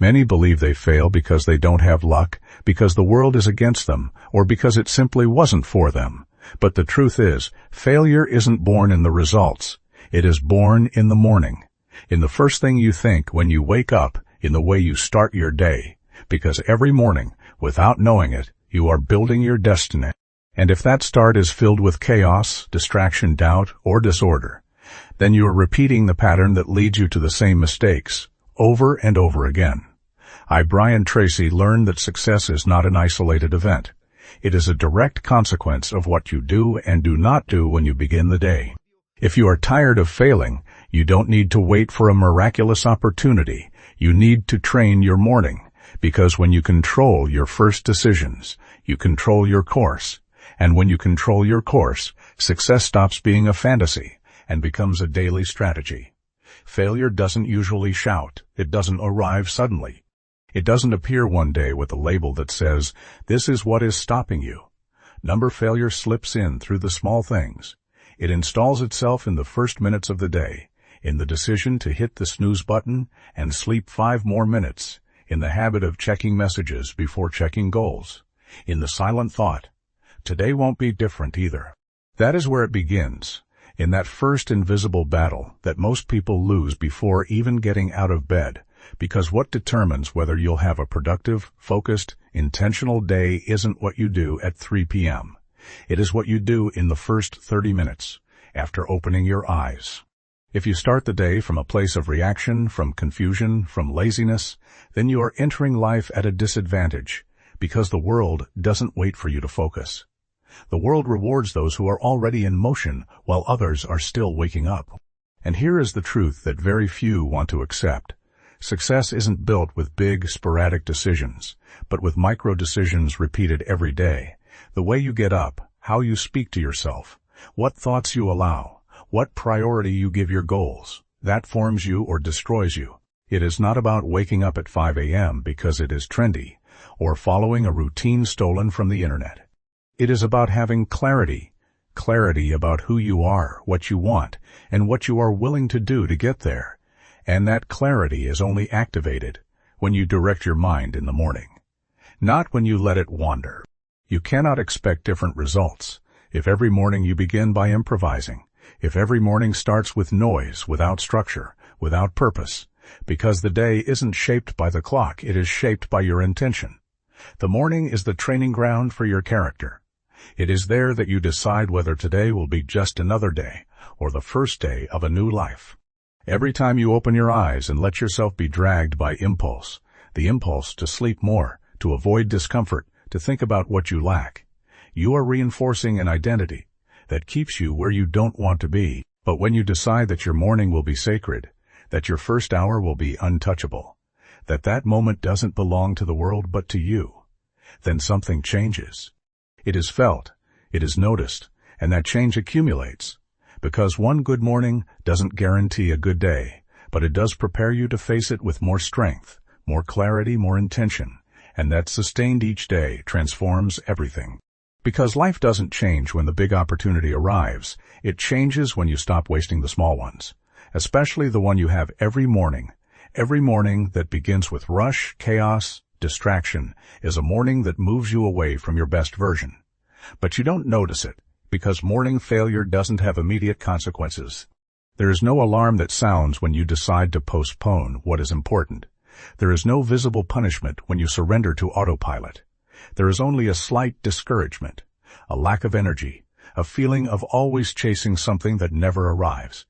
Many believe they fail because they don't have luck, because the world is against them, or because it simply wasn't for them. But the truth is, failure isn't born in the results. It is born in the morning, in the first thing you think when you wake up, in the way you start your day. Because every morning, without knowing it, you are building your destiny. And if that start is filled with chaos, distraction, doubt, or disorder, then you are repeating the pattern that leads you to the same mistakes, over and over again. Brian Tracy, learned that success is not an isolated event. It is a direct consequence of what you do and do not do when you begin the day. If you are tired of failing, you don't need to wait for a miraculous opportunity. You need to train your morning, because when you control your first decisions, you control your course. And when you control your course, success stops being a fantasy and becomes a daily strategy. Failure doesn't usually shout. It doesn't arrive suddenly. It doesn't appear one day with a label that says, "This is what is stopping you." Failure slips in through the small things. It installs itself in the first minutes of the day, in the decision to hit the snooze button and sleep 5 more minutes, in the habit of checking messages before checking goals, in the silent thought, "Today won't be different either." That is where it begins, in that first invisible battle that most people lose before even getting out of bed, because what determines whether you'll have a productive, focused, intentional day isn't what you do at 3 p.m. It is what you do in the first 30 minutes, after opening your eyes. If you start the day from a place of reaction, from confusion, from laziness, then you are entering life at a disadvantage, because the world doesn't wait for you to focus. The world rewards those who are already in motion while others are still waking up. And here is the truth that very few want to accept. Success isn't built with big, sporadic decisions, but with micro decisions repeated every day. The way you get up, how you speak to yourself, what thoughts you allow, what priority you give your goals, that forms you or destroys you. It is not about waking up at 5 a.m. because it is trendy, or following a routine stolen from the internet. It is about having clarity about who you are, what you want, and what you are willing to do to get there. And that clarity is only activated when you direct your mind in the morning, not when you let it wander. You cannot expect different results if every morning you begin by improvising, if every morning starts with noise, without structure, without purpose, because the day isn't shaped by the clock, it is shaped by your intention. The morning is the training ground for your character. It is there that you decide whether today will be just another day or the first day of a new life. Every time you open your eyes and let yourself be dragged by impulse, the impulse to sleep more, to avoid discomfort, to think about what you lack, you are reinforcing an identity that keeps you where you don't want to be. But when you decide that your morning will be sacred, that your first hour will be untouchable, that moment doesn't belong to the world but to you, then something changes. It is felt, it is noticed, and that change accumulates, because one good morning doesn't guarantee a good day, but it does prepare you to face it with more strength, more clarity, more intention, and that sustained each day transforms everything. Because life doesn't change when the big opportunity arrives, it changes when you stop wasting the small ones, especially the one you have every morning that begins with rush, chaos, distraction, is a morning that moves you away from your best version. But you don't notice it, because morning failure doesn't have immediate consequences. There is no alarm that sounds when you decide to postpone what is important. There is no visible punishment when you surrender to autopilot. There is only a slight discouragement, a lack of energy, a feeling of always chasing something that never arrives.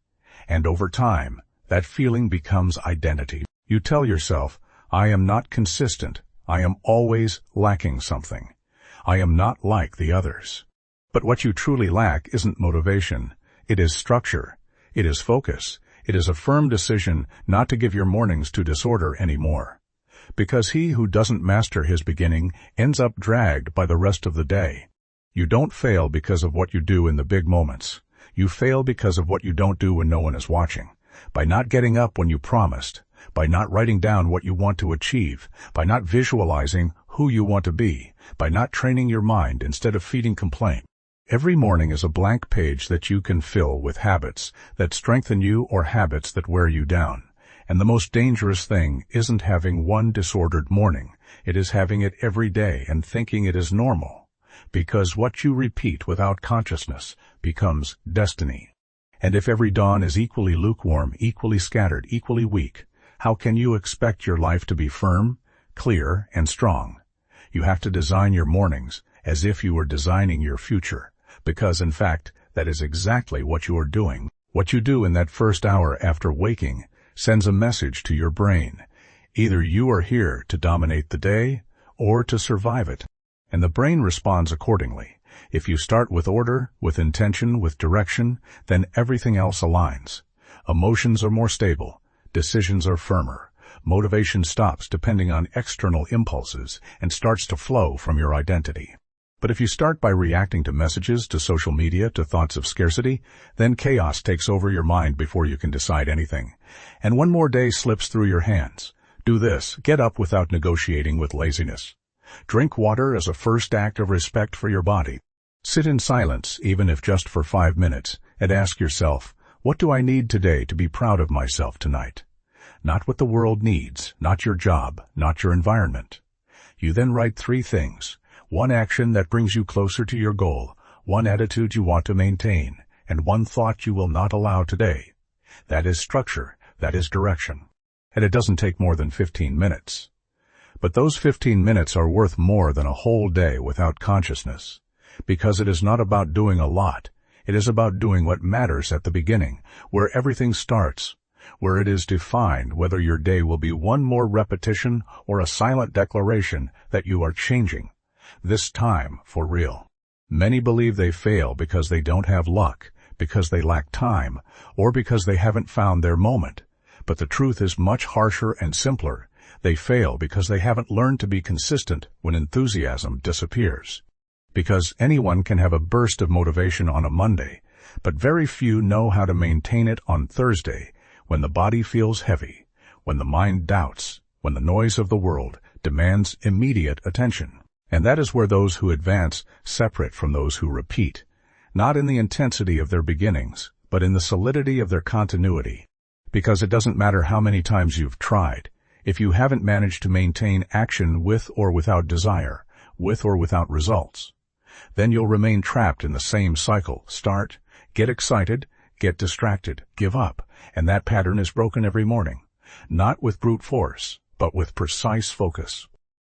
And over time, that feeling becomes identity. You tell yourself, "I am not consistent. I am always lacking something. I am not like the others." But what you truly lack isn't motivation. It is structure. It is focus. It is a firm decision not to give your mornings to disorder anymore. Because he who doesn't master his beginning ends up dragged by the rest of the day. You don't fail because of what you do in the big moments. You fail because of what you don't do when no one is watching. By not getting up when you promised, by not writing down what you want to achieve, by not visualizing who you want to be, by not training your mind instead of feeding complaint. Every morning is a blank page that you can fill with habits that strengthen you or habits that wear you down. And the most dangerous thing isn't having one disordered morning. It is having it every day and thinking it is normal. Because what you repeat without consciousness becomes destiny. And if every dawn is equally lukewarm, equally scattered, equally weak, how can you expect your life to be firm, clear, and strong? You have to design your mornings as if you were designing your future, because in fact, that is exactly what you are doing. What you do in that first hour after waking sends a message to your brain. Either you are here to dominate the day or to survive it. And the brain responds accordingly. If you start with order, with intention, with direction, then everything else aligns. Emotions are more stable. Decisions are firmer. Motivation stops depending on external impulses and starts to flow from your identity. But if you start by reacting to messages, to social media, to thoughts of scarcity, then chaos takes over your mind before you can decide anything. And one more day slips through your hands. Do this. Get up without negotiating with laziness. Drink water as a first act of respect for your body. Sit in silence, even if just for 5 minutes, and ask yourself, what do I need today to be proud of myself tonight? Not what the world needs, not your job, not your environment. You then write 3 things. 1 action that brings you closer to your goal, 1 attitude you want to maintain, and 1 thought you will not allow today. That is structure, that is direction. And it doesn't take more than 15 minutes. But those 15 minutes are worth more than a whole day without consciousness. Because it is not about doing a lot. It is about doing what matters at the beginning, where everything starts, where it is defined whether your day will be 1 more repetition or a silent declaration that you are changing. This time for real. Many believe they fail because they don't have luck, because they lack time, or because they haven't found their moment. But the truth is much harsher and simpler. They fail because they haven't learned to be consistent when enthusiasm disappears. Because anyone can have a burst of motivation on a Monday, but very few know how to maintain it on Thursday, when the body feels heavy, when the mind doubts, when the noise of the world demands immediate attention. And that is where those who advance separate from those who repeat, not in the intensity of their beginnings, but in the solidity of their continuity. Because it doesn't matter how many times you've tried, if you haven't managed to maintain action with or without desire, with or without results, then you'll remain trapped in the same cycle. Start, get excited, get distracted, give up, and that pattern is broken every morning, not with brute force, but with precise focus.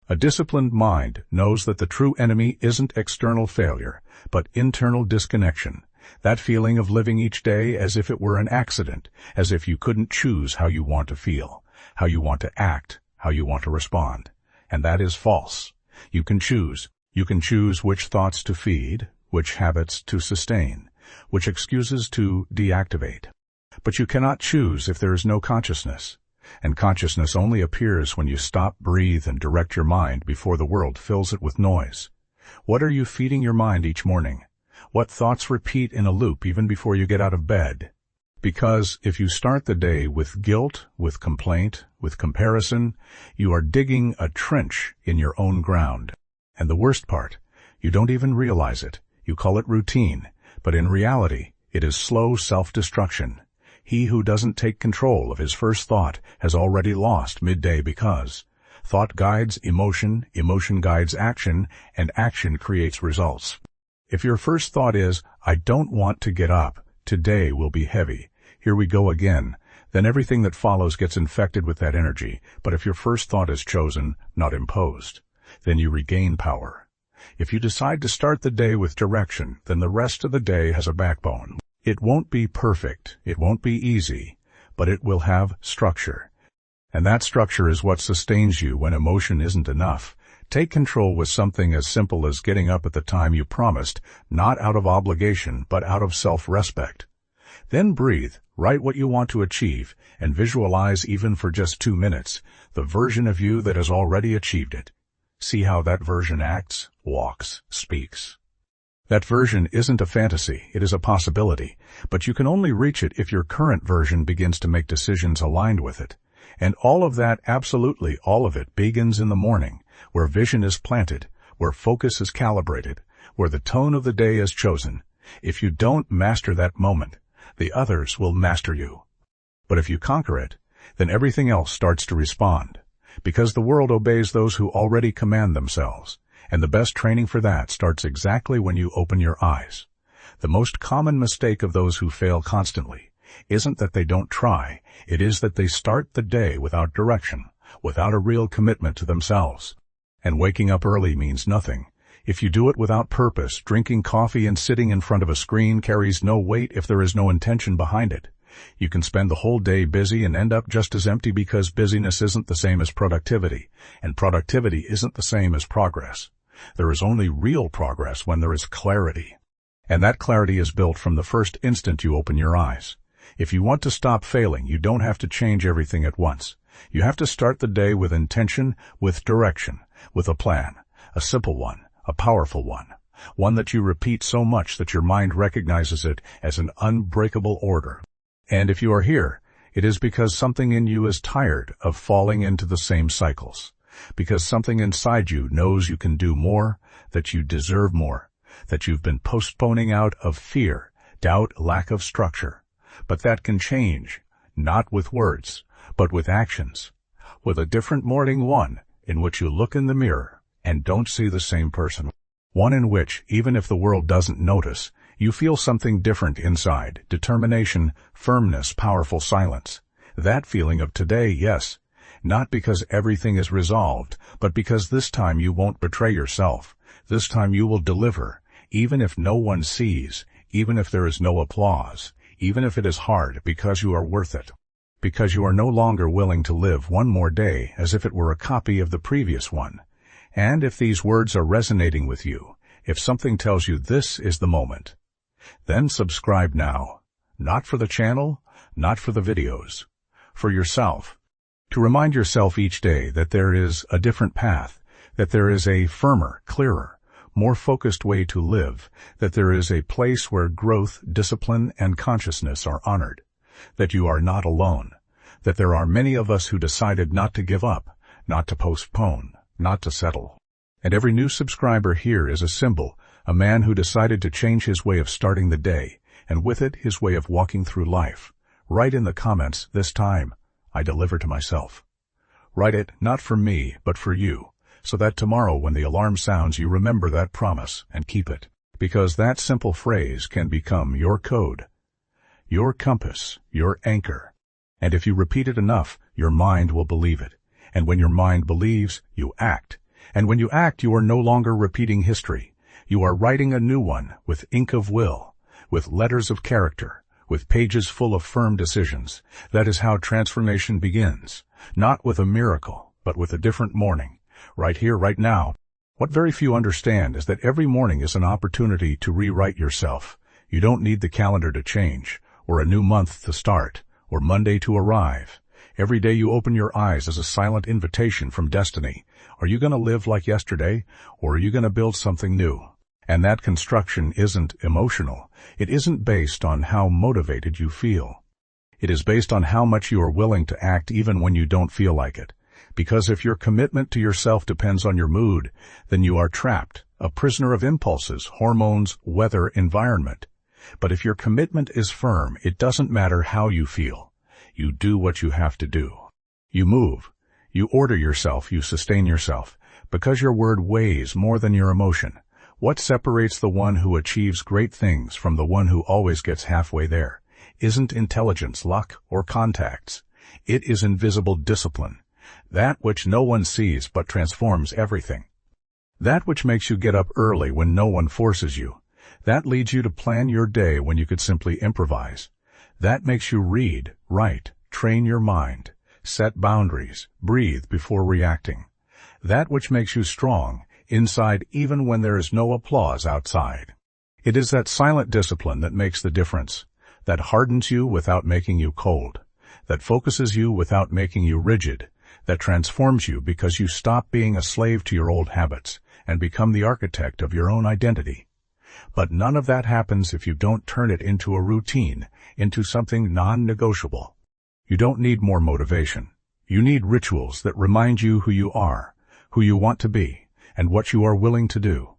A disciplined mind knows that the true enemy isn't external failure, but internal disconnection, that feeling of living each day as if it were an accident, as if you couldn't choose how you want to feel, how you want to act, how you want to respond. And that is false. You can choose. You can choose which thoughts to feed, which habits to sustain, which excuses to deactivate. But you cannot choose if there is no consciousness. And consciousness only appears when you stop, breathe, and direct your mind before the world fills it with noise. What are you feeding your mind each morning? What thoughts repeat in a loop even before you get out of bed? Because if you start the day with guilt, with complaint, with comparison, you are digging a trench in your own ground. And the worst part, you don't even realize it. You call it routine, but in reality, it is slow self-destruction. He who doesn't take control of his first thought has already lost midday because thought guides emotion, emotion guides action, and action creates results. If your first thought is, I don't want to get up, today will be heavy, here we go again, then everything that follows gets infected with that energy. But if your first thought is chosen, not imposed, then you regain power. If you decide to start the day with direction, then the rest of the day has a backbone. It won't be perfect, it won't be easy, but it will have structure. And that structure is what sustains you when emotion isn't enough. Take control with something as simple as getting up at the time you promised, not out of obligation, but out of self-respect. Then breathe, write what you want to achieve, and visualize even for just 2 minutes, the version of you that has already achieved it. See how that version acts, walks, speaks. That version isn't a fantasy, it is a possibility, but you can only reach it if your current version begins to make decisions aligned with it. And all of that, absolutely all of it, begins in the morning, where vision is planted, where focus is calibrated, where the tone of the day is chosen. If you don't master that moment, the others will master you. But if you conquer it, then everything else starts to respond. Because the world obeys those who already command themselves, and the best training for that starts exactly when you open your eyes. The most common mistake of those who fail constantly isn't that they don't try, it is that they start the day without direction, without a real commitment to themselves. And waking up early means nothing if you do it without purpose. Drinking coffee and sitting in front of a screen carries no weight if there is no intention behind it. You can spend the whole day busy and end up just as empty, because busyness isn't the same as productivity, and productivity isn't the same as progress. There is only real progress when there is clarity. And that clarity is built from the first instant you open your eyes. If you want to stop failing, you don't have to change everything at once. You have to start the day with intention, with direction, with a plan, a simple one, a powerful one that you repeat so much that your mind recognizes it as an unbreakable order. And if you are here, it is because something in you is tired of falling into the same cycles, because something inside you knows you can do more, that you deserve more, that you've been postponing out of fear, doubt, lack of structure. But that can change, not with words, but with actions, with a different morning, one in which you look in the mirror and don't see the same person, one in which, even if the world doesn't notice, you feel something different inside: determination, firmness, powerful silence. That feeling of today, yes, not because everything is resolved, but because this time you won't betray yourself. This time you will deliver, even if no one sees, even if there is no applause, even if it is hard, because you are worth it. Because you are no longer willing to live one more day as if it were a copy of the previous one. And if these words are resonating with you, if something tells you this is the moment, then subscribe now. Not for the channel, not for the videos, for yourself. To remind yourself each day that there is a different path, that there is a firmer, clearer, more focused way to live, that there is a place where growth, discipline, and consciousness are honored, that you are not alone, that there are many of us who decided not to give up, not to postpone, not to settle. And every new subscriber here is a symbol, a man who decided to change his way of starting the day, and with it his way of walking through life. Write in the comments, this time, I deliver to myself. Write it not for me, but for you, so that tomorrow when the alarm sounds you remember that promise and keep it. Because that simple phrase can become your code, your compass, your anchor. And if you repeat it enough, your mind will believe it. And when your mind believes, you act. And when you act, you are no longer repeating history. You are writing a new one with ink of will, with letters of character, with pages full of firm decisions. That is how transformation begins, not with a miracle, but with a different morning, right here, right now. What very few understand is that every morning is an opportunity to rewrite yourself. You don't need the calendar to change, or a new month to start, or Monday to arrive. Every day you open your eyes is a silent invitation from destiny. Are you going to live like yesterday, or are you going to build something new? And that construction isn't emotional. It isn't based on how motivated you feel. It is based on how much you are willing to act even when you don't feel like it. Because if your commitment to yourself depends on your mood, then you are trapped, a prisoner of impulses, hormones, weather, environment. But if your commitment is firm, it doesn't matter how you feel. You do what you have to do. You move. You order yourself. You sustain yourself. Because your word weighs more than your emotion. What separates the one who achieves great things from the one who always gets halfway there isn't intelligence, luck, or contacts. It is invisible discipline. That which no one sees but transforms everything. That which makes you get up early when no one forces you. That leads you to plan your day when you could simply improvise. That makes you read, write, train your mind, set boundaries, breathe before reacting. That which makes you strong inside even when there is no applause outside. It is that silent discipline that makes the difference, that hardens you without making you cold, that focuses you without making you rigid, that transforms you because you stop being a slave to your old habits and become the architect of your own identity. But none of that happens if you don't turn it into a routine, into something non-negotiable. You don't need more motivation. You need rituals that remind you who you are, who you want to be, and what you are willing to do.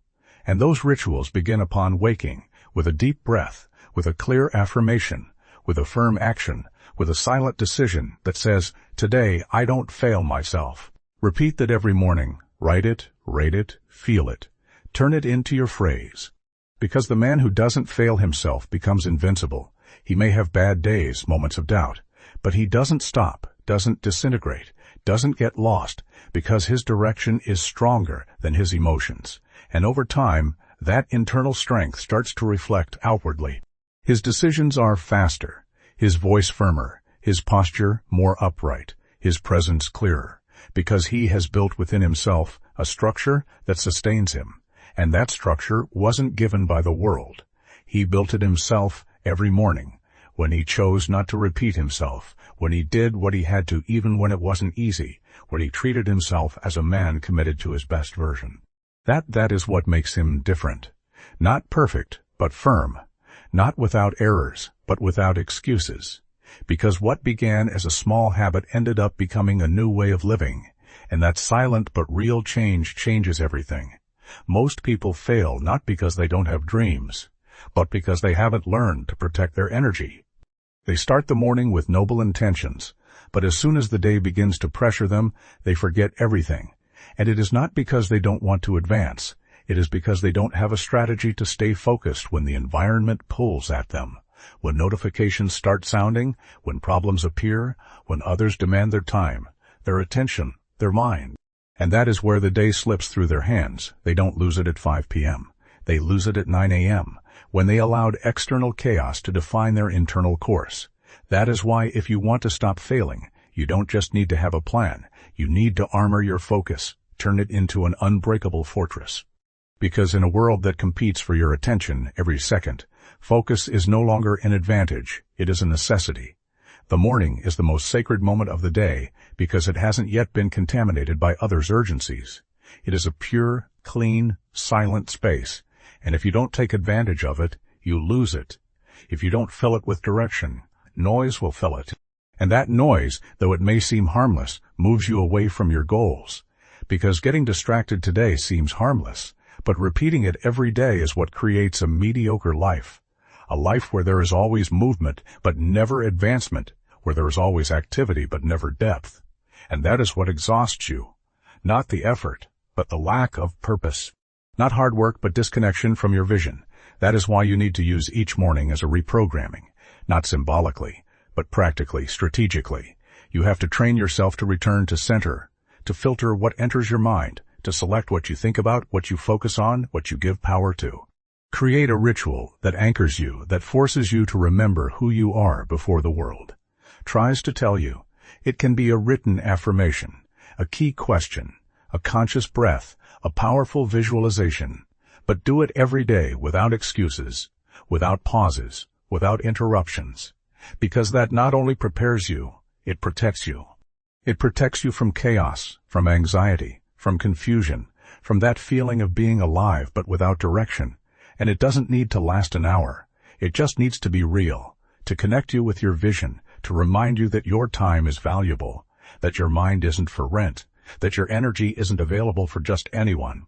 And those rituals begin upon waking, with a deep breath, with a clear affirmation, with a firm action, with a silent decision that says, "Today I don't fail myself." Repeat that every morning. Write it, rate it, feel it. Turn it into your phrase. Because the man who doesn't fail himself becomes invincible. He may have bad days, moments of doubt, but he doesn't stop, doesn't disintegrate, doesn't get lost, because his direction is stronger than his emotions. And over time, that internal strength starts to reflect outwardly. His decisions are faster, his voice firmer, his posture more upright, his presence clearer, because he has built within himself a structure that sustains him. And that structure wasn't given by the world. He built it himself every morning, when he chose not to repeat himself, when he did what he had to even when it wasn't easy, when he treated himself as a man committed to his best version. That is what makes him different. Not perfect, but firm. Not without errors, but without excuses. Because what began as a small habit ended up becoming a new way of living, and that silent but real change changes everything. Most people fail not because they don't have dreams, but because they haven't learned to protect their energy. They start the morning with noble intentions, but as soon as the day begins to pressure them, they forget everything. And it is not because they don't want to advance. It is because they don't have a strategy to stay focused when the environment pulls at them, when notifications start sounding, when problems appear, when others demand their time, their attention, their mind. And that is where the day slips through their hands. They don't lose it at 5 p.m. They lose it at 9 a.m., when they allowed external chaos to define their internal course. That is why if you want to stop failing, you don't just need to have a plan. You need to armor your focus, turn it into an unbreakable fortress. Because in a world that competes for your attention every second, focus is no longer an advantage, it is a necessity. The morning is the most sacred moment of the day because it hasn't yet been contaminated by others' urgencies. It is a pure, clean, silent space, and if you don't take advantage of it, you lose it. If you don't fill it with direction, noise will fill it. And that noise, though it may seem harmless, moves you away from your goals. Because getting distracted today seems harmless, but repeating it every day is what creates a mediocre life. A life where there is always movement, but never advancement, where there is always activity, but never depth. And that is what exhausts you. Not the effort, but the lack of purpose. Not hard work, but disconnection from your vision. That is why you need to use each morning as a reprogramming, not symbolically, but practically, strategically. You have to train yourself to return to center, to filter what enters your mind, to select what you think about, what you focus on, what you give power to. Create a ritual that anchors you, that forces you to remember who you are before the world tries to tell you. It can be a written affirmation, a key question, a conscious breath, a powerful visualization. But do it every day without excuses, without pauses, without interruptions. Because that not only prepares you, it protects you. It protects you from chaos, from anxiety, from confusion, from that feeling of being alive but without direction. And it doesn't need to last an hour. It just needs to be real, to connect you with your vision, to remind you that your time is valuable, that your mind isn't for rent, that your energy isn't available for just anyone.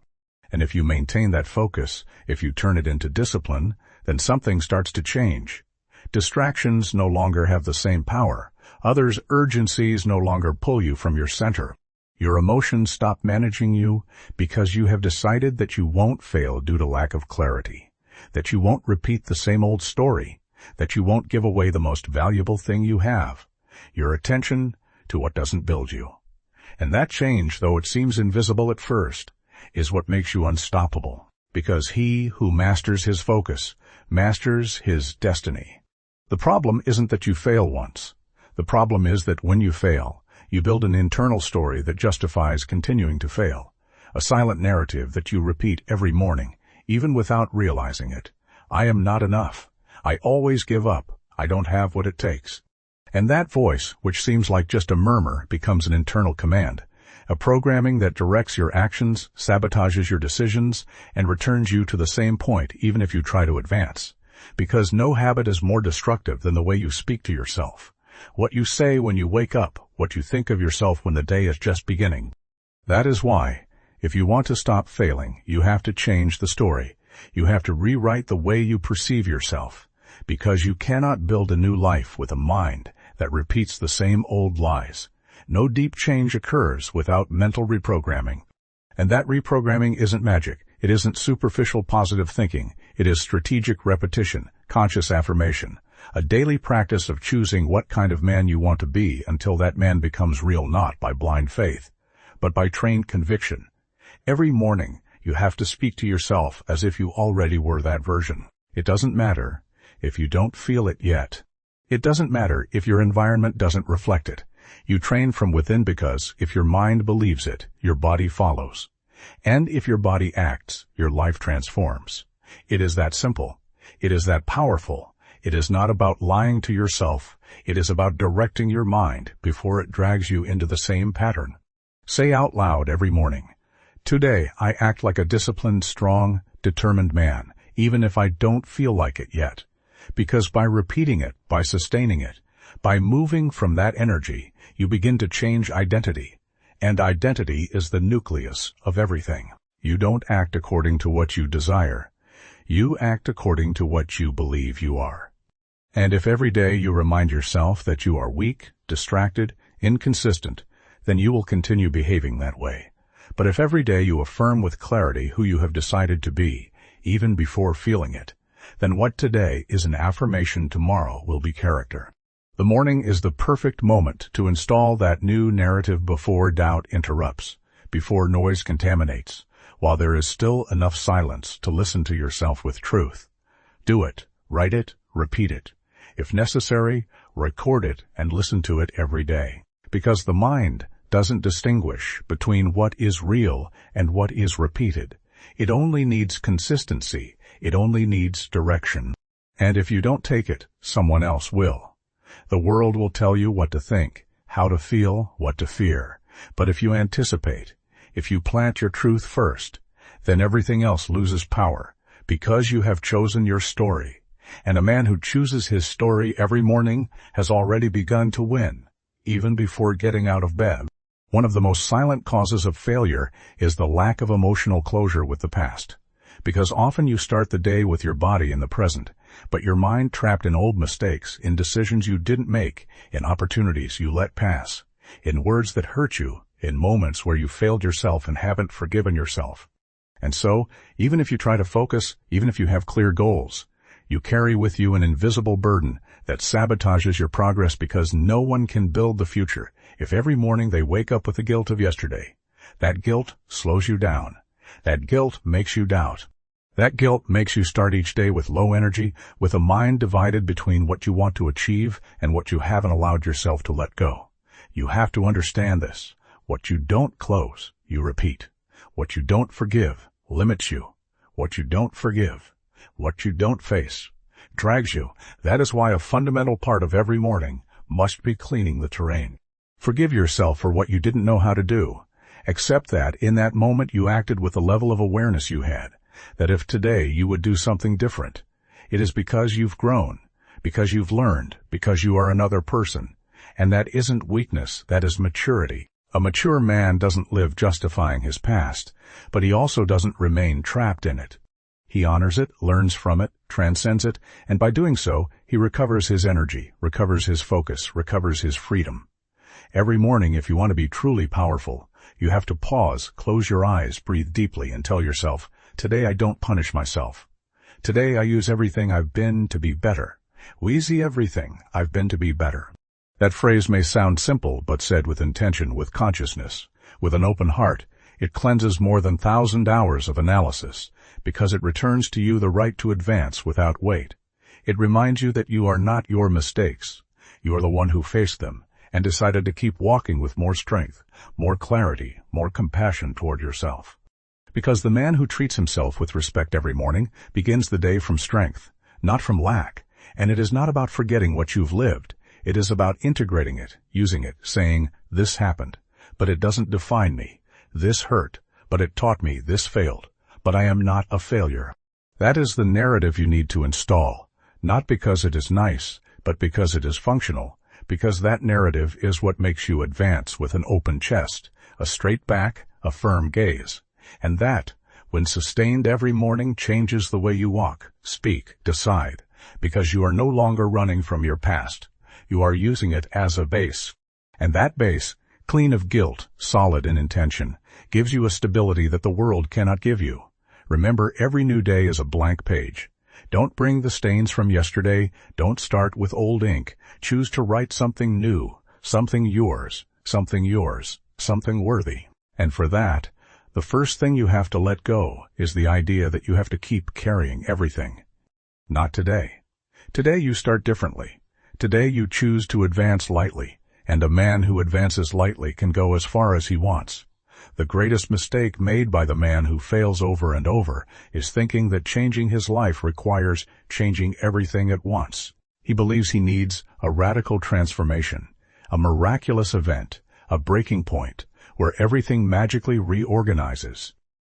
And if you maintain that focus, if you turn it into discipline, then something starts to change. Distractions no longer have the same power. Others' urgencies no longer pull you from your center. Your emotions stop managing you because you have decided that you won't fail due to lack of clarity, that you won't repeat the same old story, that you won't give away the most valuable thing you have, your attention, to what doesn't build you. And that change, though it seems invisible at first, is what makes you unstoppable, because he who masters his focus masters his destiny. The problem isn't that you fail once. The problem is that when you fail, you build an internal story that justifies continuing to fail, a silent narrative that you repeat every morning, even without realizing it. I am not enough. I always give up. I don't have what it takes. And that voice, which seems like just a murmur, becomes an internal command, a programming that directs your actions, sabotages your decisions, and returns you to the same point even if you try to advance. Because no habit is more destructive than the way you speak to yourself. What you say when you wake up, what you think of yourself when the day is just beginning. That is why, if you want to stop failing, you have to change the story. You have to rewrite the way you perceive yourself. Because you cannot build a new life with a mind that repeats the same old lies. No deep change occurs without mental reprogramming. And that reprogramming isn't magic. It isn't superficial positive thinking. It is strategic repetition, conscious affirmation, a daily practice of choosing what kind of man you want to be until that man becomes real, not by blind faith, but by trained conviction. Every morning, you have to speak to yourself as if you already were that version. It doesn't matter if you don't feel it yet. It doesn't matter if your environment doesn't reflect it. You train from within because if your mind believes it, your body follows. And if your body acts, your life transforms. It is that simple. It is that powerful. It is not about lying to yourself. It is about directing your mind before it drags you into the same pattern. Say out loud every morning, "Today I act like a disciplined, strong, determined man, even if I don't feel like it yet." Because by repeating it, by sustaining it, by moving from that energy, you begin to change identity. And identity is the nucleus of everything. You don't act according to what you desire. You act according to what you believe you are. And if every day you remind yourself that you are weak, distracted, inconsistent, then you will continue behaving that way. But if every day you affirm with clarity who you have decided to be, even before feeling it, then what today is an affirmation, tomorrow will be character. The morning is the perfect moment to install that new narrative before doubt interrupts, before noise contaminates, while there is still enough silence to listen to yourself with truth. Do it, write it, repeat it. If necessary, record it and listen to it every day. Because the mind doesn't distinguish between what is real and what is repeated. It only needs consistency. It only needs direction. And if you don't take it, someone else will. The world will tell you what to think, how to feel, what to fear. But if you anticipate, if you plant your truth first, then everything else loses power, because you have chosen your story. And a man who chooses his story every morning has already begun to win, even before getting out of bed. One of the most silent causes of failure is the lack of emotional closure with the past. Because often you start the day with your body in the present, but your mind trapped in old mistakes, in decisions you didn't make, in opportunities you let pass, in words that hurt you, in moments where you failed yourself and haven't forgiven yourself. And so, even if you try to focus, even if you have clear goals, you carry with you an invisible burden that sabotages your progress, because no one can build the future if every morning they wake up with the guilt of yesterday. That guilt slows you down. That guilt makes you doubt. That guilt makes you start each day with low energy, with a mind divided between what you want to achieve and what you haven't allowed yourself to let go. You have to understand this. What you don't close, you repeat. What you don't forgive limits you. What you don't forgive, what you don't face, drags you. That is why a fundamental part of every morning must be cleaning the terrain. Forgive yourself for what you didn't know how to do. Accept that in that moment you acted with the level of awareness you had, that if today you would do something different, it is because you've grown, because you've learned, because you are another person. And that isn't weakness, that is maturity. A mature man doesn't live justifying his past, but he also doesn't remain trapped in it. He honors it, learns from it, transcends it, and by doing so, he recovers his energy, recovers his focus, recovers his freedom. Every morning, if you want to be truly powerful, you have to pause, close your eyes, breathe deeply, and tell yourself, "Today I don't punish myself. Today I use everything I've been to be better. Wheezy everything I've been to be better." That phrase may sound simple, but said with intention, with consciousness, with an open heart, it cleanses more than 1,000 hours of analysis, because it returns to you the right to advance without weight. It reminds you that you are not your mistakes. You are the one who faced them and decided to keep walking with more strength, more clarity, more compassion toward yourself. Because the man who treats himself with respect every morning begins the day from strength, not from lack. And it is not about forgetting what you've lived. It is about integrating it, using it, saying, "This happened, but it doesn't define me. This hurt, but it taught me. This failed, but I am not a failure." That is the narrative you need to install, not because it is nice, but because it is functional, because that narrative is what makes you advance with an open chest, a straight back, a firm gaze. And that, when sustained every morning, changes the way you walk, speak, decide, because you are no longer running from your past. You are using it as a base. And that base, clean of guilt, solid in intention, gives you a stability that the world cannot give you. Remember, every new day is a blank page. Don't bring the stains from yesterday. Don't start with old ink. Choose to write something new, something yours, something worthy. And for that, the first thing you have to let go is the idea that you have to keep carrying everything. Not today. Today you start differently. Today you choose to advance lightly, and a man who advances lightly can go as far as he wants. The greatest mistake made by the man who fails over and over is thinking that changing his life requires changing everything at once. He believes he needs a radical transformation, a miraculous event, a breaking point, where everything magically reorganizes.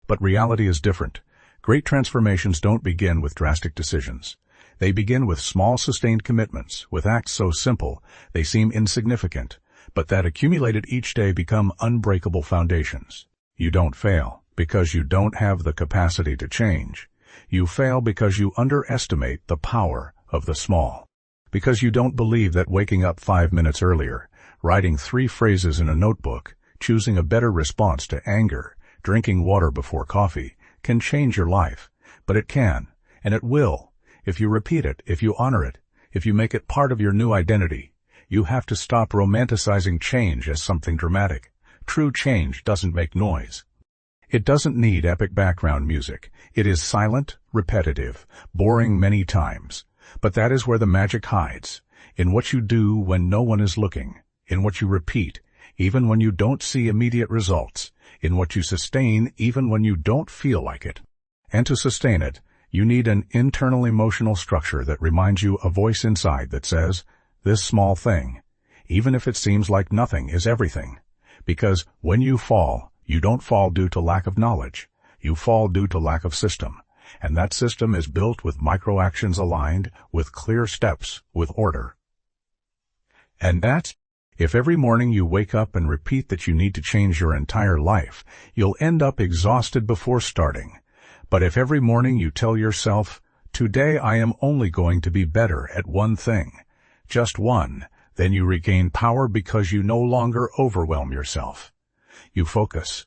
But reality is different. Great transformations don't begin with drastic decisions. They begin with small sustained commitments, with acts so simple they seem insignificant, but that accumulated each day become unbreakable foundations. You don't fail because you don't have the capacity to change. You fail because you underestimate the power of the small. Because you don't believe that waking up 5 minutes earlier, writing 3 phrases in a notebook, choosing a better response to anger, drinking water before coffee, can change your life. But it can, and it will. If you repeat it, if you honor it, if you make it part of your new identity. You have to stop romanticizing change as something dramatic. True change doesn't make noise. It doesn't need epic background music. It is silent, repetitive, boring many times. But that is where the magic hides. In what you do when no one is looking. In what you repeat, even when you don't see immediate results. In what you sustain, even when you don't feel like it. And to sustain it, you need an internal emotional structure that reminds you a voice inside that says, this small thing, even if it seems like nothing, is everything. Because when you fall, you don't fall due to lack of knowledge. You fall due to lack of system. And that system is built with micro-actions aligned, with clear steps, with order. And that's, if every morning you wake up and repeat that you need to change your entire life, you'll end up exhausted before starting. But if every morning you tell yourself, today I am only going to be better at one thing, just one, then you regain power because you no longer overwhelm yourself. You focus.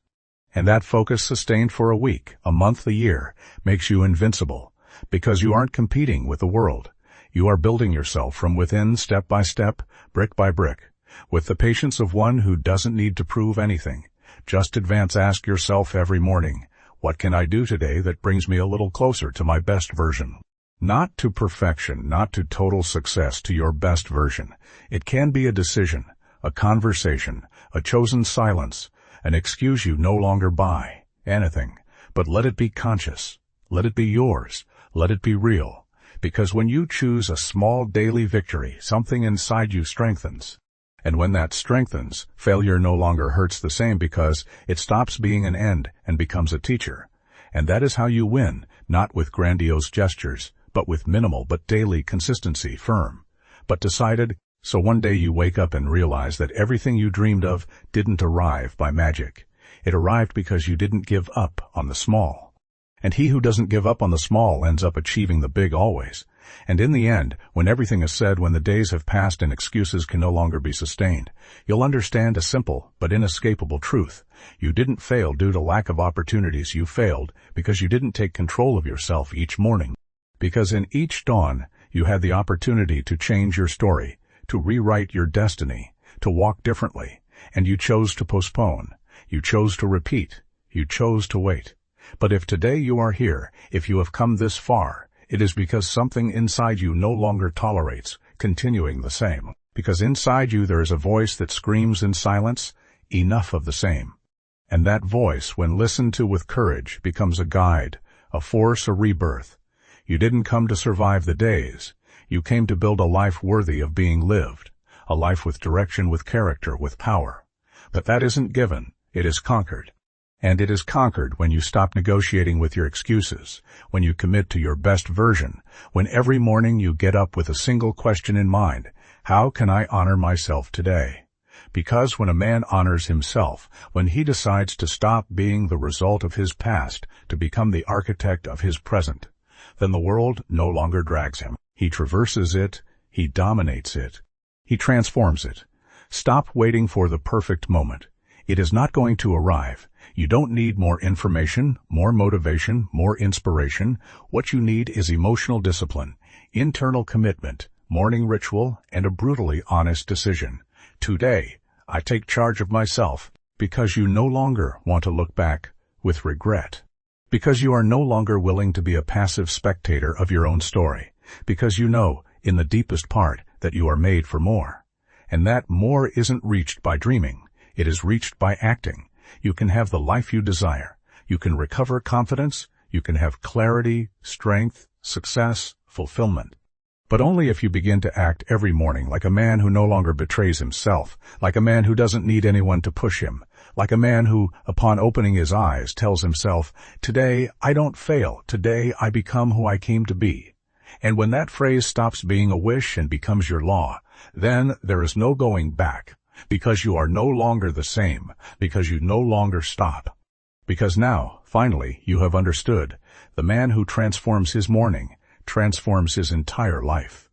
And that focus, sustained for a week, a month, a year, makes you invincible, because you aren't competing with the world. You are building yourself from within, step by step, brick by brick, with the patience of one who doesn't need to prove anything. Just advance. Ask yourself every morning, what can I do today that brings me a little closer to my best version? Not to perfection, not to total success, to your best version. It can be a decision, a conversation, a chosen silence, an excuse you no longer buy, anything. But let it be conscious. Let it be yours. Let it be real. Because when you choose a small daily victory, something inside you strengthens. And when that strengthens, failure no longer hurts the same because it stops being an end and becomes a teacher. And that is how you win, not with grandiose gestures, but with minimal but daily consistency, firm, but decided. So one day you wake up and realize that everything you dreamed of didn't arrive by magic. It arrived because you didn't give up on the small. And he who doesn't give up on the small ends up achieving the big always. And in the end, when everything is said, when the days have passed and excuses can no longer be sustained, you'll understand a simple but inescapable truth. You didn't fail due to lack of opportunities. You failed because you didn't take control of yourself each morning. Because in each dawn, you had the opportunity to change your story, to rewrite your destiny, to walk differently, and you chose to postpone. You chose to repeat. You chose to wait. But if today you are here, if you have come this far, it is because something inside you no longer tolerates continuing the same. Because inside you there is a voice that screams in silence, enough of the same. And that voice, when listened to with courage, becomes a guide, a force, a rebirth. You didn't come to survive the days. You came to build a life worthy of being lived, a life with direction, with character, with power. But that isn't given, it is conquered. And it is conquered when you stop negotiating with your excuses, when you commit to your best version, when every morning you get up with a single question in mind, how can I honor myself today? Because when a man honors himself, when he decides to stop being the result of his past to become the architect of his present, then the world no longer drags him. He traverses it, he dominates it, He transforms it. Stop waiting for the perfect moment. It is not going to arrive. You don't need more information, more motivation, more inspiration. What you need is emotional discipline, internal commitment, morning ritual, and a brutally honest decision. Today, I take charge of myself, because you no longer want to look back with regret. Because you are no longer willing to be a passive spectator of your own story. Because you know, in the deepest part, that you are made for more. And that more isn't reached by dreaming. It is reached by acting. You can have the life you desire. You can recover confidence. You can have clarity, strength, success, fulfillment. But only if you begin to act every morning like a man who no longer betrays himself, like a man who doesn't need anyone to push him, like a man who, upon opening his eyes, tells himself, "Today I don't fail. Today I become who I came to be." And when that phrase stops being a wish and becomes your law, then there is no going back, because you are no longer the same, because you no longer stop. Because now, finally, you have understood, the man who transforms his morning transforms his entire life.